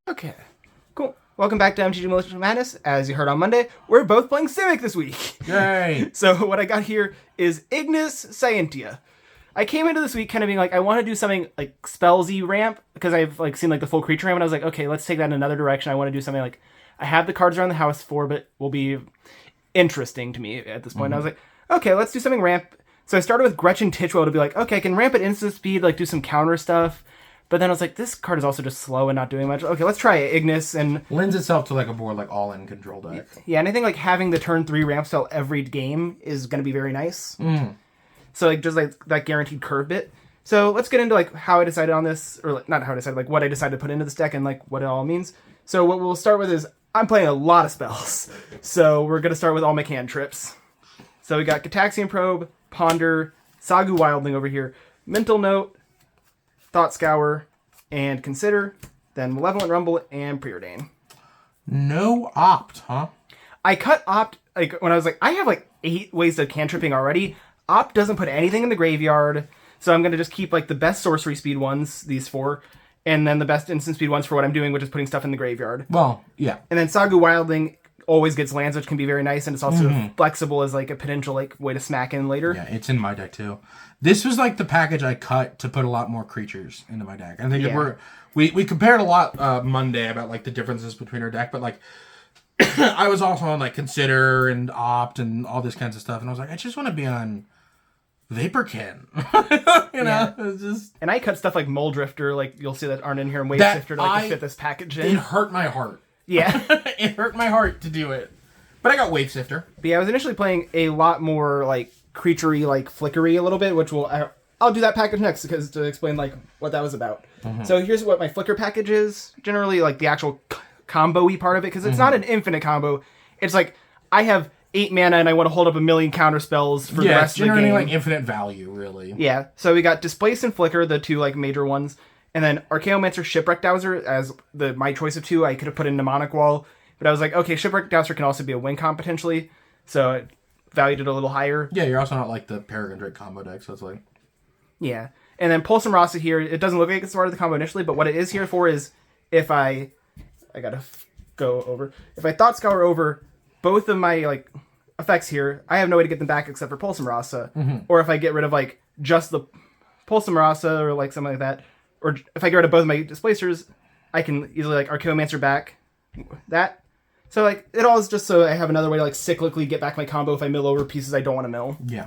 Okay, cool. Welcome back to MTG Militia Madness. As you heard on Monday, we're both playing Simic this week. Yay! So what I got here is Ignis, Scientia. I came into this week kind of being like, I want to do something like spellsy ramp, because I've like seen like the full creature ramp, and I was like, okay, let's take that in another direction. I want to do something like, I have the cards around the house for, but will be interesting to me at this point. And I was like, okay, let's do something ramp. So I started with Gretchen Titchwell to be like, okay, I can ramp at instant speed, like do some counter stuff. But then I was like, this card is also just slow and not doing much. Okay, let's try Ignis. And lends itself to like a board like all-in control deck. yeah, and I think like having the turn 3 ramp spell every game is going to be very nice. So like just like that guaranteed curve bit. So let's get into like how I decided on this, or like, not how I decided, like what I decided to put into this deck and like what it all means. So what we'll start with is I'm playing a lot of spells. So we're going to start with all my cantrips. So we got Gitaxian Probe, Ponder, Sagu Wildling over here, Mental Note, Thought Scour, and Consider, then Malevolent Rumble, and Preordain. No opt, huh? I cut opt, like, when I was like, I have like 8 ways of cantripping already. Opt doesn't put anything in the graveyard, so I'm going to just keep like the best sorcery speed ones, these 4, and then the best instant speed ones for what I'm doing, which is putting stuff in the graveyard. Well, yeah. And then Sagu Wildling always gets lands, which can be very nice, and it's also flexible as like a potential like way to smack in later. Yeah, it's in my deck too. This was like the package I cut to put a lot more creatures into my deck. I think we compared a lot Monday about like the differences between our deck, but like I was also on like Consider and Opt and all this kinds of stuff, and I was like, I just want to be on Vaporkin. you know, it's just. And I cut stuff like Mole Drifter, like you'll see that aren't in here, and Wave Sifter to like to fit this package in. It hurt my heart. Yeah. It hurt my heart to do it. But I got Wave Sifter. But yeah, I was initially playing a lot more like creaturey, like flickery a little bit, which I'll do that package next because to explain like what that was about. So here's what my flicker package is. Generally like the actual combo-y part of it, because it's not an infinite combo. It's like I have 8 mana and I want to hold up a million counter spells for the rest of the game. Yeah, like infinite value, really. Yeah, so we got Displace and Flicker, the 2 like major ones. And then Archaeomancer, Shipwreck Dowser as my choice of 2. I could have put in Mnemonic Wall, but I was like, okay, Shipwreck Dowser can also be a win con potentially, so I valued it a little higher. Yeah, you're also not like the Paragon Drake combo deck, so it's like... Yeah, and then Pulse and Rasa here, it doesn't look like it's part of the combo initially, but what it is here for is if I gotta go over, if I Thought Scour over both of my like effects here, I have no way to get them back except for Pulse and Rasa, or if I get rid of like just the Pulse and Rasa or like something like that, or if I get rid of both of my displacers, I can easily like Archaeomancer back that. So like it all is just so I have another way to like cyclically get back my combo if I mill over pieces I don't want to mill. Yeah.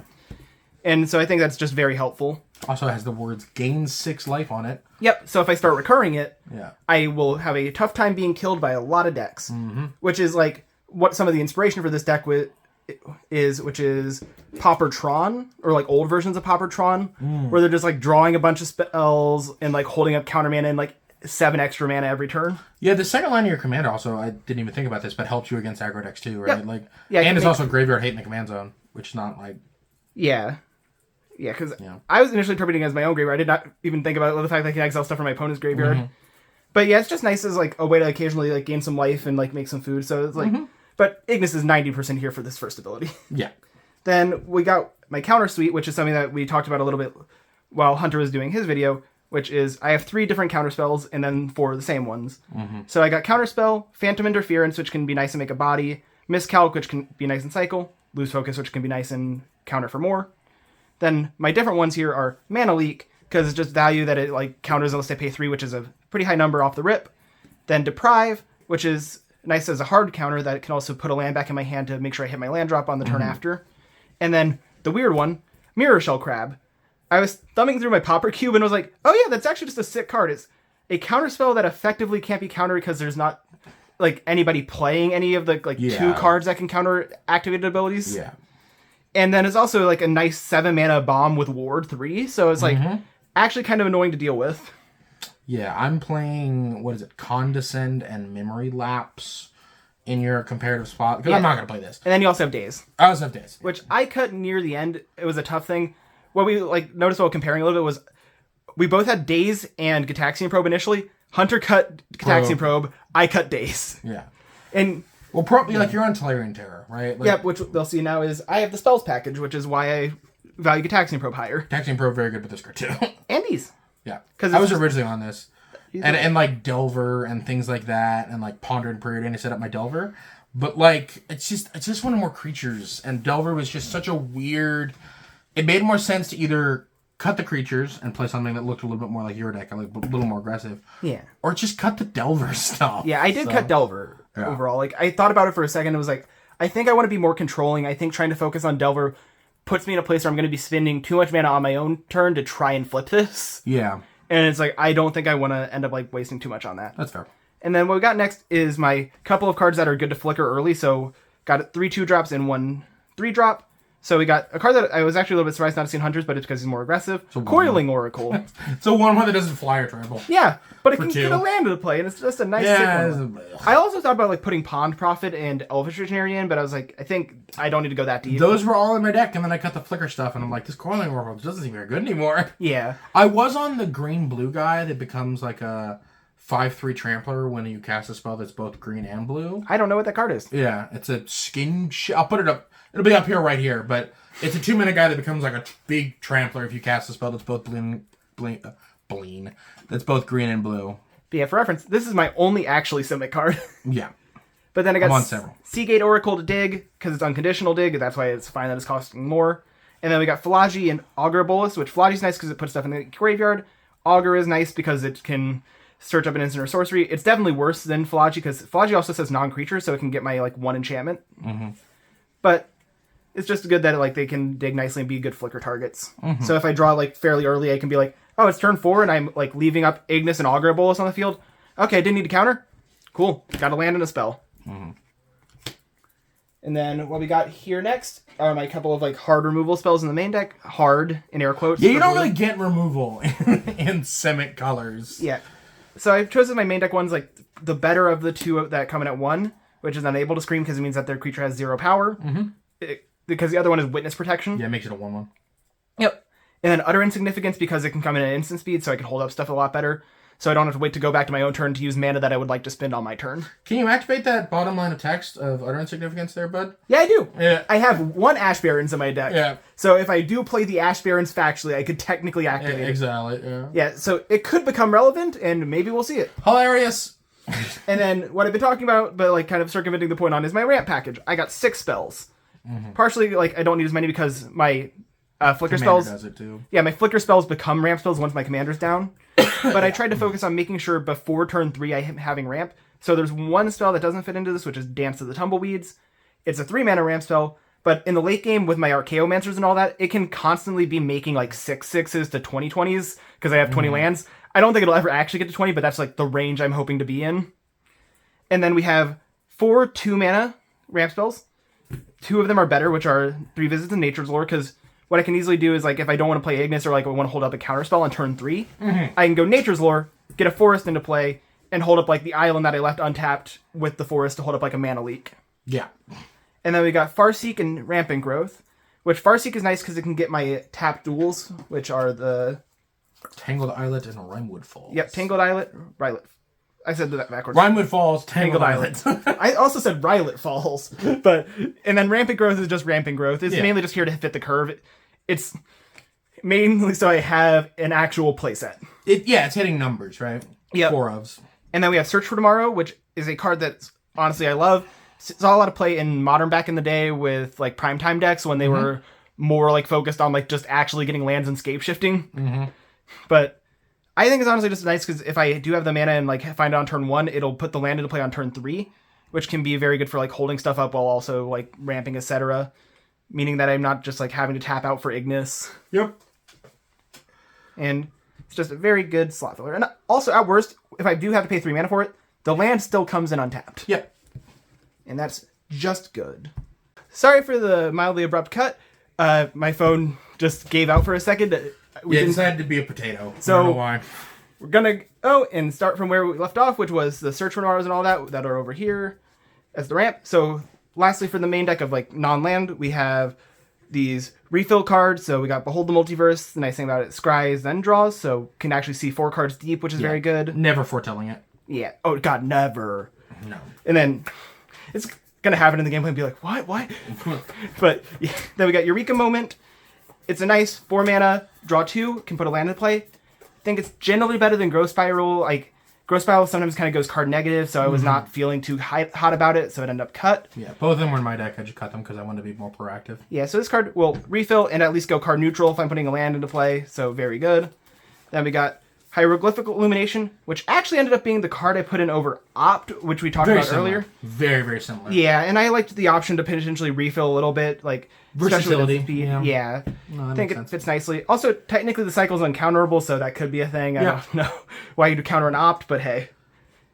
And so I think that's just very helpful. Also has the words gain 6 life on it. Yep. So if I start recurring it, yeah, I will have a tough time being killed by a lot of decks, which is like what some of the inspiration for this deck is, which is Paupertron, or like old versions of Paupertron, where they're just like drawing a bunch of spells and like holding up counter mana and like 7 extra mana every turn. Yeah, the second line of your commander also, I didn't even think about this, but helps you against aggro decks too, right? Yep. Like, yeah, and it's also graveyard hate in the command zone, which is not like... Yeah. Yeah, because I was initially interpreting it as my own graveyard. I did not even think about the fact that I can exile stuff from my opponent's graveyard. But yeah, it's just nice as like a way to occasionally like gain some life and like make some food. So it's like, but Ignis is 90% here for this first ability. Yeah. Then we got my counter suite, which is something that we talked about a little bit while Hunter was doing his video, which is I have 3 different counter spells and then 4 of the same ones. So I got counter spell, Phantom Interference, which can be nice and make a body, Miscalc, which can be nice and cycle, Lose Focus, which can be nice and counter for more. Then my different ones here are Mana Leak, because it's just value that it like counters unless I pay 3, which is a pretty high number off the rip. Then Deprive, which is nice as a hard counter that can also put a land back in my hand to make sure I hit my land drop on the turn after. And then the weird one, Mirror Shell Crab. I was thumbing through my Pauper Cube and was like, oh yeah, that's actually just a sick card. It's a counter spell that effectively can't be countered because there's not like anybody playing any of the like 2 cards that can counter activated abilities. Yeah. And then it's also like a nice 7 mana bomb with Ward 3, so it's like actually kind of annoying to deal with. Yeah, I'm playing, what is it, Condescend and Memory Lapse in your comparative spot, because I'm not going to play this. And then you also have Daze. I also have Daze. Which I cut near the end. It was a tough thing. What we like noticed while comparing a little bit was we both had Daze and Gitaxian Probe initially. Hunter cut Gitaxian Probe. I cut Daze. Yeah. And... Well, probably like you're on Tolarian Terror, right? Like, yep, which they'll see now is I have the spells package, which is why I value Gitaxian Probe higher. Gitaxian Probe very good with this card too. And these. Yeah, because I was originally on this. and like Delver and things like that, and like Ponder and Preordain to set up my Delver. But like, I just wanted more creatures, and Delver was just such a weird. It made more sense to either cut the creatures and play something that looked a little bit more like your deck, like a little more aggressive. Yeah. Or just cut the Delver stuff. Yeah, I did cut Delver overall. Like, I thought about it for a second. It was like, I think I want to be more controlling. I think trying to focus on Delver puts me in a place where I'm going to be spending too much mana on my own turn to try and flip this. Yeah. And it's like, I don't think I want to end up like wasting too much on that. That's fair. And then what we got next is my couple of cards that are good to flicker early. So got 3 2-drops and 1 3-drop. So we got a card that I was actually a little bit surprised not to see in Hunters, but it's because he's more aggressive. So Coiling Oracle. It's a 1/1 that doesn't fly or travel. Yeah, but it can get a land to play, and it's just a nice sick one. I also thought about like putting Pond Prophet and Elvish Visionary in, but I was like, I think I don't need to go that deep. Those were all in my deck, and then I cut the flicker stuff, and I'm like, this Coiling Oracle doesn't seem very good anymore. Yeah. I was on the green-blue guy that becomes like a 5/3 Trampler when you cast a spell that's both green and blue. I don't know what that card is. Yeah, it's a skin... I'll put it up. It'll be up here right here, but it's a 2-mana guy that becomes like a big Trampler if you cast a spell that's both that's both green and blue. But yeah, for reference, this is my only actually Simic card. Yeah. But then I got I'm on several. Seagate Oracle to dig, because it's unconditional dig, that's why it's fine that it's costing more. And then we got Philagi and Augur Bolus, which Philagi's nice because it puts stuff in the graveyard. Augur is nice because it can search up an instant or sorcery. It's definitely worse than Philagi, because Philagi also says non-creature, so it can get my like 1 enchantment. Mm-hmm. But it's just good that like they can dig nicely and be good flicker targets. Mm-hmm. So if I draw like fairly early, I can be like, oh, it's turn 4 and I'm like leaving up Ignis and Augur Bolus on the field. Okay, I didn't need to counter. Cool. Got a land and a spell. Mm-hmm. And then what we got here next are my couple of like hard removal spells in the main deck. Hard in air quotes. Yeah, you don't really get removal in Simic colors. Yeah. So I've chosen my main deck ones like the better of the two that come in at 1, which is unable to scream because it means that their creature has 0 power. Mm-hmm. Because the other one is witness protection. Yeah, it makes it a 1/1. Yep. And then utter insignificance because it can come in at instant speed, so I can hold up stuff a lot better. So I don't have to wait to go back to my own turn to use mana that I would like to spend on my turn. Can you activate that bottom line of text of utter insignificance there, bud? Yeah, I do. Yeah. I have 1 Ash Barons in my deck. Yeah. So if I do play the Ash Barons factually, I could technically activate it. Exile it, yeah. Yeah, so it could become relevant, and maybe we'll see it. Hilarious! And then what I've been talking about, but like kind of circumventing the point on, is my ramp package. I got 6 spells. Mm-hmm. Partially, like, I don't need as many because my flicker spells... does it too. Yeah, my flicker spells become ramp spells once my commander's down. But I tried to focus on making sure before turn 3 I am having ramp. So there's one spell that doesn't fit into this, which is Dance of the Tumbleweeds. It's a 3-mana ramp spell, but in the late game with my Archaeomancers and all that, it can constantly be making like 6/6s to 20/20s because I have 20 lands. I don't think it'll ever actually get to 20, but that's like the range I'm hoping to be in. And then we have 4 2-mana ramp spells. 2 of them are better, which are 3 Visits to Nature's Lore, because what I can easily do is, like, if I don't want to play Ignis or, like, I want to hold up a counterspell on turn 3, I can go Nature's Lore, get a forest into play, and hold up, like, the island that I left untapped with the forest to hold up, like, a mana leak. Yeah. And then we got Farseek and Rampant Growth, which Farseek is nice because it can get my tapped duels, which are the... Tangled Islet and Rimewood Falls. Yep, Tangled Islet, Rylet. I said that backwards. Rimewood Falls, Tangled Islet. I also said Rylet Falls, but and then Rampant Growth is just Rampant Growth. It's mainly just here to fit the curve. It's mainly so I have an actual playset. It's hitting numbers, right? Yeah. 4 ofs. And then we have Search for Tomorrow, which is a card that honestly I love. Saw a lot of play in Modern back in the day with like primetime decks when they were more like focused on like just actually getting lands and scape shifting. Mm-hmm. But I think it's honestly just nice because if I do have the mana and like find it on turn 1, it'll put the land into play on turn 3, which can be very good for like holding stuff up while also like ramping, etc. Meaning that I'm not just like having to tap out for Ignis. Yep. And it's just a very good slot filler. And also at worst, if I do have to pay 3 mana for it, the land still comes in untapped. Yep. And that's just good. Sorry for the mildly abrupt cut. My phone just gave out for a second. We decided to be a potato. So, I don't know why. We're gonna go and start from where we left off, which was the Search for Tomorrows and all that are over here as the ramp. So lastly, for the main deck of like non-land, we have these refill cards. So we got Behold the Multiverse. The nice thing about it, scries then draws, so can actually see 4 cards deep, which is very good. Never foretelling it. Yeah. Oh god, never. No. And then it's gonna happen in the gameplay and be like, what? But yeah, then we got Eureka Moment. It's a nice 4 mana, draw 2, can put a land in play. I think it's generally better than Growth Spiral. Like, Gross Battle sometimes kind of goes card negative, so I was not feeling too hot about it, so it ended up cut. Yeah, both of them were in my deck. I just cut them because I wanted to be more proactive. Yeah, so this card will refill and at least go card neutral if I'm putting a land into play, so very good. Then we got Hieroglyphic Illumination, which actually ended up being the card I put in over Opt, which we talked about earlier. Very, very similar. Yeah, and I liked the option to potentially refill a little bit, like versatility. Yeah. No, I think it fits nicely. Also, technically the cycle's uncounterable, so that could be a thing. I don't know why you'd counter an Opt, but hey.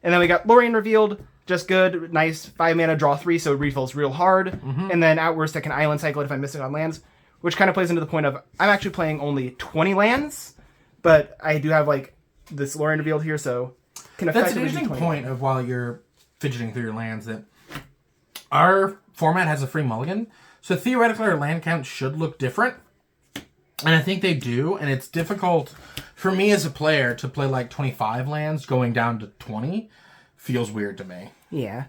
And then we got Lorien Revealed, just good, nice 5 mana, draw 3, so it refills real hard. And then at worst I can Island Cycle it if I'm missing on lands, which kind of plays into the point of I'm actually playing only 20 lands, but I do have like this Lorien Revealed here, so can That's an interesting point of while you're fidgeting through your lands that our format has a free mulligan, so theoretically our land count should look different, and I think they do, and it's difficult for me as a player to play like 25 lands going down to 20 feels weird to me. Yeah,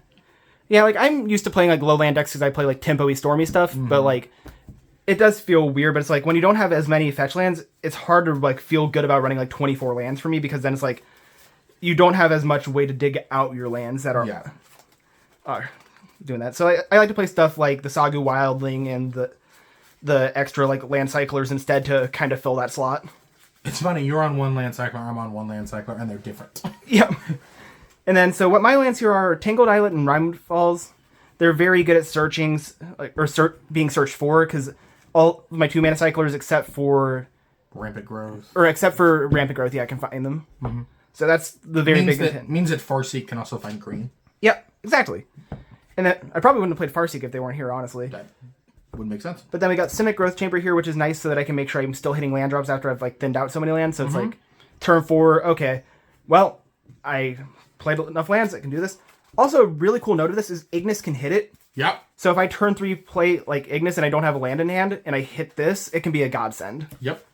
like I'm used to playing like low land decks because I play like tempo-y, stormy stuff, but like it does feel weird. But it's like when you don't have as many fetch lands, it's hard to like feel good about running like 24 lands for me, because then it's like you don't have as much way to dig out your lands that are doing that. So I like to play stuff like the Sagu Wildling and the extra like land cyclers instead to kind of fill that slot. It's funny, you're on one land cycler, I'm on one land cycler, and they're different. Yep. And then, so what my lands here are Tangled Islet and Rime Falls. They're very good at searching, being searched for, because all my 2 mana cyclers, except for Rampant Growth, I can find them. So that's the very big hint. Means that Farseek can also find green. Yep, exactly. And then I probably wouldn't have played Farseek if they weren't here, honestly. That would make sense. But then we got Simic Growth Chamber here, which is nice so that I can make sure I'm still hitting land drops after I've like thinned out so many lands. So it's like turn 4, okay. Well, I played enough lands, I can do this. Also, a really cool note of this is Ignis can hit it. Yep. So if I turn 3 play like Ignis and I don't have a land in hand and I hit this, it can be a godsend. Yep.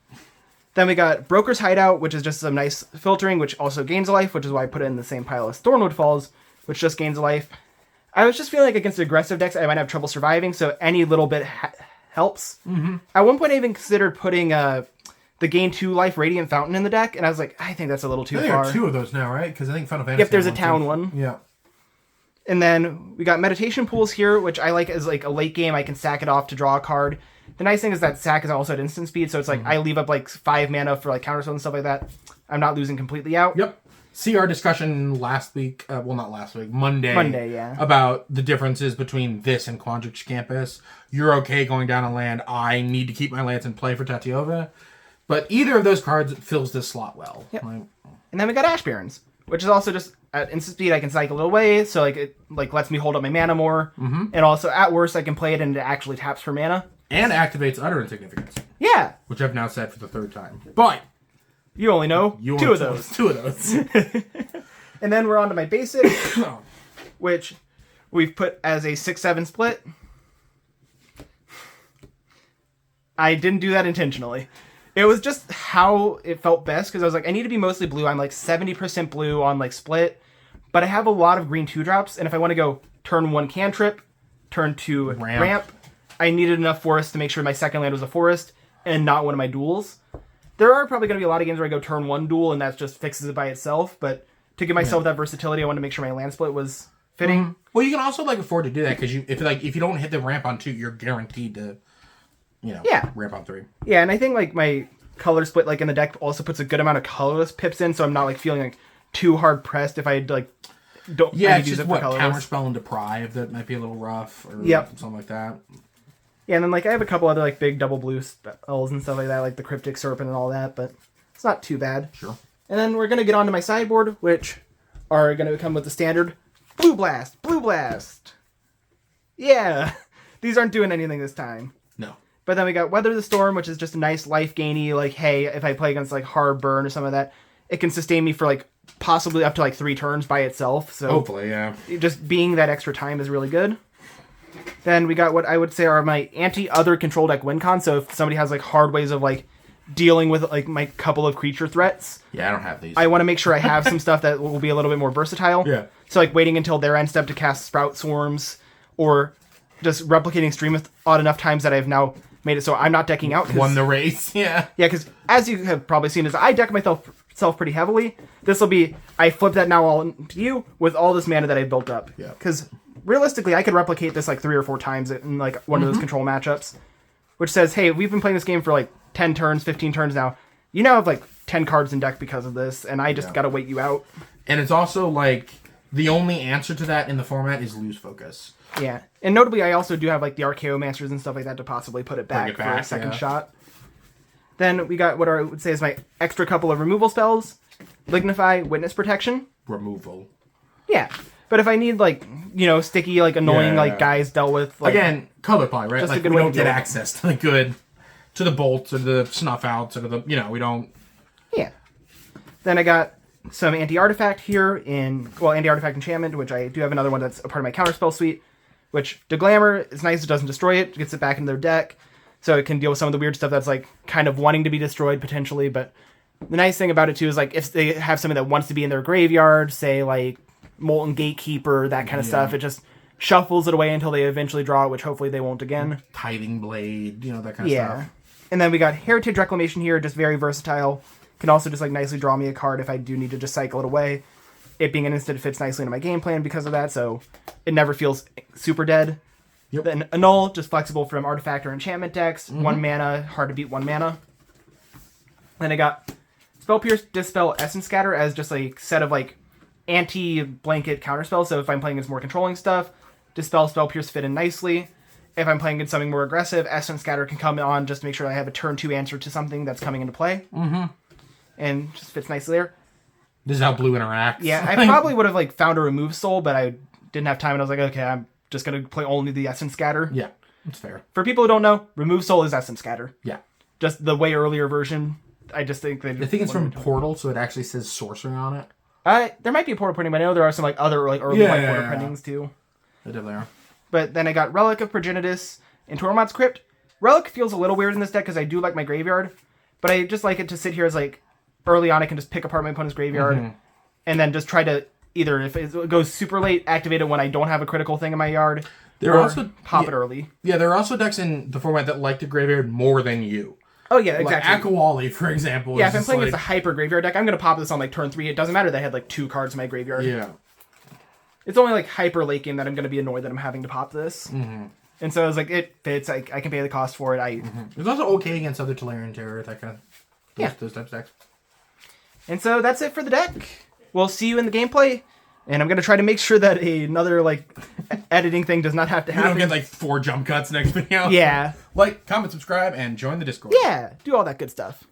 Then we got Broker's Hideout, which is just some nice filtering, which also gains a life, which is why I put it in the same pile as Thornwood Falls, which just gains a life. I was just feeling like against aggressive decks, I might have trouble surviving, so any little bit helps. At one point, I even considered putting the gain 2 life Radiant Fountain in the deck, and I was like, I think that's a little too far. There are 2 of those now, right? Because I think Final Fantasy. Yep, there's a town one. Yeah. And then we got Meditation Pools here, which I like as like a late game. I can sack it off to draw a card. The nice thing is that sack is also at instant speed, so it's like I leave up like 5 mana for like counterspell and stuff like that. I'm not losing completely out. Yep. See our discussion last week, Monday, yeah. About the differences between this and Quandrix Campus. You're okay going down a land. I need to keep my lands in play for Tatiova. But either of those cards fills this slot well. Yep. And then we got Ash Barrens, which is also just at instant speed. I can cycle it away, so like it like lets me hold up my mana more. And also at worst, I can play it and it actually taps for mana. And activates Utter Insignificance. Yeah. Which I've now said for the 3rd time. But you only know 2 of those. 2 of those. And then we're on to my basic, which we've put as a 6-7 split. I didn't do that intentionally. It was just how it felt best, because I was like, I need to be mostly blue. I'm like 70% blue on like split, but I have a lot of green 2-drops, and if I want to go turn 1 cantrip, turn 2 ramp, I needed enough forest to make sure my second land was a forest and not one of my duels. There are probably going to be a lot of games where I go turn 1 duel and that just fixes it by itself, but to give myself that versatility, I wanted to make sure my land split was fitting. Well, you can also like afford to do that, because if you don't hit the ramp on 2, you're guaranteed to ramp on 3. Yeah, and I think like my color split like in the deck also puts a good amount of colorless pips in, so I'm not like feeling like too hard pressed if I like don't. Yeah, it's just counterspell and deprive that might be a little rough or something like that. Yeah, and then like I have a couple other like big double blue spells and stuff like that, like the Cryptic Serpent and all that, but it's not too bad. Sure. And then we're gonna get onto my sideboard, which are gonna come with the standard Blue Blast, Blue Blast. Yeah, these aren't doing anything this time. No. But then we got Weather the Storm, which is just a nice life gainy, like, hey, if I play against like Hard Burn or some of that, it can sustain me for like possibly up to like 3 turns by itself. So hopefully, yeah. Just being that extra time is really good. Then we got what I would say are my anti-other control deck win con. So if somebody has like hard ways of like dealing with like my couple of creature threats. Yeah, I don't have these. I want to make sure I have some stuff that will be a little bit more versatile. Yeah. So like waiting until their end step to cast Sprout Swarms, or just replicating Streameth odd enough times that I've now made it so I'm not decking out. Won the race, yeah. Yeah, because as you have probably seen, is I deck myself itself pretty heavily. This will be, I flip that now all to you with all this mana that I built up. Yeah. Because realistically, I could replicate this like 3 or 4 times in like one of those control matchups, which says, hey, we've been playing this game for like 10 turns, 15 turns now. You now have like 10 cards in deck because of this, and I just gotta wait you out. And it's also like the only answer to that in the format is lose focus. Yeah. And notably, I also do have like the Archaeomancers and stuff like that to possibly put it back, for a second shot. Then we got what I would say is my extra couple of removal spells. Lignify, Witness Protection. Removal. Yeah. But if I need, like, you know, sticky, like, annoying, like, guys dealt with... Like, again, color play, right? Just Like, a good we way don't to get do it. access to the good... To the bolts, or the snuff outs, or the... You know, we don't... Yeah. Then I got some anti-artifact here in... Well, anti-artifact enchantment, which I do have another one that's a part of my counterspell suite, which the Glamour is nice. It doesn't destroy it. It gets it back into their deck. So it can deal with some of the weird stuff that's, like, kind of wanting to be destroyed, potentially. But the nice thing about it, too, is, like, if they have something that wants to be in their graveyard, say, like, Molten Gatekeeper, that kind of stuff, it just shuffles it away until they eventually draw it, which hopefully they won't again. Tithing Blade, you know, that kind of stuff. And then we got Heritage Reclamation here, just very versatile. Can also just, like, nicely draw me a card if I do need to just cycle it away. It being an instant, it fits nicely into my game plan because of that, so it never feels super dead. Yep. Then Annul, just flexible from artifact or enchantment decks. 1 mana, hard to beat 1 mana. Then I got Spell Pierce, Dispel, Essence Scatter as just a set of, like, anti-blanket counterspells. So if I'm playing against more controlling stuff, Dispel, Spell Pierce fit in nicely. If I'm playing against something more aggressive, Essence Scatter can come on just to make sure I have a turn 2 answer to something that's coming into play. And just fits nicely there. This is how blue interacts. Yeah, I probably would have, like, found a Remove Soul, but I didn't have time, and I was like, okay, I'm just going to play only the Essence Scatter. Yeah, that's fair. For people who don't know, Remove Soul is Essence Scatter. Yeah. Just the way earlier version. I just think they... I think it's from Portal, so it actually says Sorcerer on it. There might be a Portal printing, but I know there are some, like, other, like, early Portal printings, too. They definitely are. But then I got Relic of Progenitus and Tormod's Crypt. Relic feels a little weird in this deck because I do like my graveyard, but I just like it to sit here as, like, early on I can just pick apart my opponent's graveyard and then just try to either, if it goes super late, activate it when I don't have a critical thing in my yard, There are also pop it early. Yeah, there are also decks in the format that like the graveyard more than you. Oh, yeah, exactly. Like Akawali, for example. Yeah, if I'm playing against a hyper graveyard deck, I'm going to pop this on, like, turn 3. It doesn't matter that I had, like, 2 cards in my graveyard. Yeah. It's only, like, hyper late game that I'm going to be annoyed that I'm having to pop this. And so I was like, it fits. I can pay the cost for it. It's also okay against other Tolarian Terror, that kind of... Those types of decks. And so that's it for the deck. We'll see you in the gameplay. And I'm going to try to make sure that another, like, editing thing does not have to happen. You don't get, like, 4 jump cuts next video. Yeah. Like, comment, subscribe, and join the Discord. Yeah. Do all that good stuff.